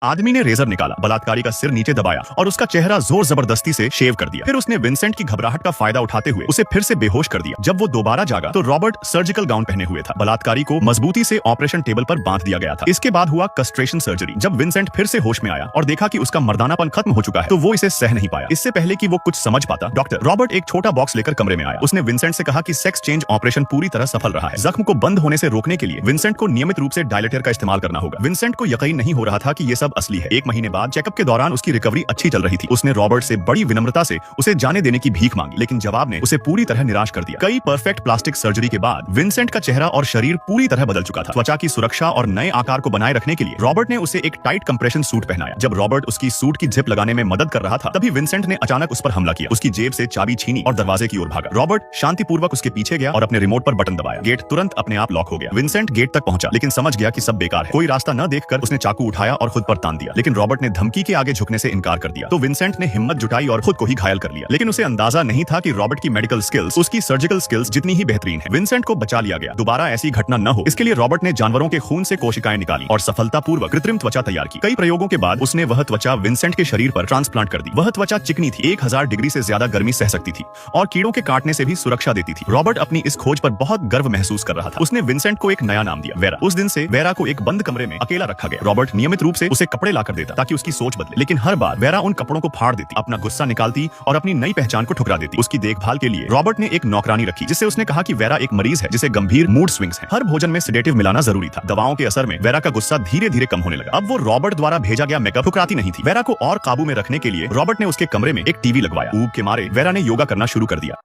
आदमी ने रेजर निकाला, बलात्कारी का सिर नीचे दबाया और उसका चेहरा जोर जबरदस्ती से शेव कर दिया। फिर उसने विंसेंट की घबराहट का फायदा उठाते हुए उसे फिर से बेहोश कर दिया। जब वो दोबारा जागा तो रॉबर्ट सर्जिकल गाउन पहने हुए था। बलात्कारी को मजबूती से ऑपरेशन टेबल पर बांध दिया गया था। इसके बाद हुआ कस्ट्रेशन सर्जरी। जब विंसेंट फिर से होश में आया और देखा कि उसका मर्दानापन खत्म हो चुका है तो वो इसे सह नहीं पाया। इससे पहले कि वो कुछ समझ पाता, डॉक्टर रॉबर्ट एक छोटा बॉक्स लेकर कमरे में आया। उसने विंसेंट से कहा कि सेक्स चेंज ऑपरेशन पूरी तरह सफल रहा है। जख्म को बंद होने से रोकने के लिए विंसेंट को नियमित रूप से डायलेटर का इस्तेमाल करना होगा। विंसेंट को यकीन नहीं हो रहा था कि ये सब असली है। एक महीने बाद चेकअप के दौरान उसकी रिकवरी अच्छी चल रही थी। उसने रॉबर्ट से बड़ी विनम्रता से उसे जाने देने की भीख मांगी, लेकिन जवाब ने उसे पूरी तरह निराश कर दिया। कई परफेक्ट प्लास्टिक सर्जरी के बाद विंसेंट का चेहरा और शरीर पूरी तरह बदल चुका था। त्वचा की सुरक्षा और नए आकार को बनाए रखने के लिए रॉबर्ट ने उसे एक टाइट कंप्रेशन सूट पहनाया। जब रॉबर्ट उसकी सूट की जिप लगाने में मदद कर रहा था तभी विंसेंट ने अचानक उस पर हमला किया। उसकी जेब से चाबी छीनी और दरवाजे की ओर भागा। रॉबर्ट शांतिपूर्वक उसके पीछे गया और अपने रिमोट पर बटन दबाया। गेट तुरंत अपने आप लॉक हो गया। विंसेंट गेट तक पहुंचा लेकिन समझ गया कि सब बेकार है। कोई रास्ता न देखकर उसने चाकू उठाया और खुद पर तान दिया, लेकिन रॉबर्ट ने धमकी के आगे झुकने से इनकार कर दिया। तो विंसेंट ने हिम्मत जुटाई और खुद को ही घायल कर लिया। लेकिन उसे अंदाजा नहीं था कि रॉबर्ट की मेडिकल स्किल्स उसकी सर्जिकल स्किल्स जितनी ही बेहतरीन है। विंसेंट को बचा लिया गया। दोबारा ऐसी घटना न हो इसके लिए रॉबर्ट ने जानवरों के खून से कोशिकाएं निकाली और सफलतापूर्वक कृत्रिम त्वचा तैयार की। कई प्रयोगों के बाद उसने वह त्वचा विंसेंट के शरीर पर ट्रांसप्लांट कर दी। वह त्वचा चिकनी थी, 1000 डिग्री से ज्यादा गर्मी सह सकती थी और कीड़ों के काटने से भी सुरक्षा देती थी। रॉबर्ट अपनी इस खोज पर बहुत गर्व महसूस कर रहा था। उसने विंसेंट को एक नया नाम दिया, वेरा। उस दिन से वेरा को एक बंद कमरे में अकेला रखा गया। रॉबर्ट नियमित रूप से उसे कपड़े लाकर देता ताकि उसकी सोच बदले, लेकिन हर बार वेरा उन कपड़ों को फाड़ देती, अपना गुस्सा निकालती और अपनी नई पहचान को ठुकरा देती। उसकी देखभाल के लिए रॉबर्ट ने एक नौकरानी रखी जिससे उसने कहा कि वेरा एक मरीज है जिसे गंभीर मूड स्विंग्स हैं। हर भोजन में सेडेटिव मिलाना जरूरी था। दवाओं के असर में वेरा का गुस्सा धीरे धीरे कम होने लगा। अब वो रॉबर्ट द्वारा भेजा गया मेकअप ठुकराती नहीं थी। वेरा को और काबू में रखने के लिए रॉबर्ट ने उसके कमरे में एक टीवी लगवाया। ऊब के मारे वेरा ने योगा करना शुरू कर दिया।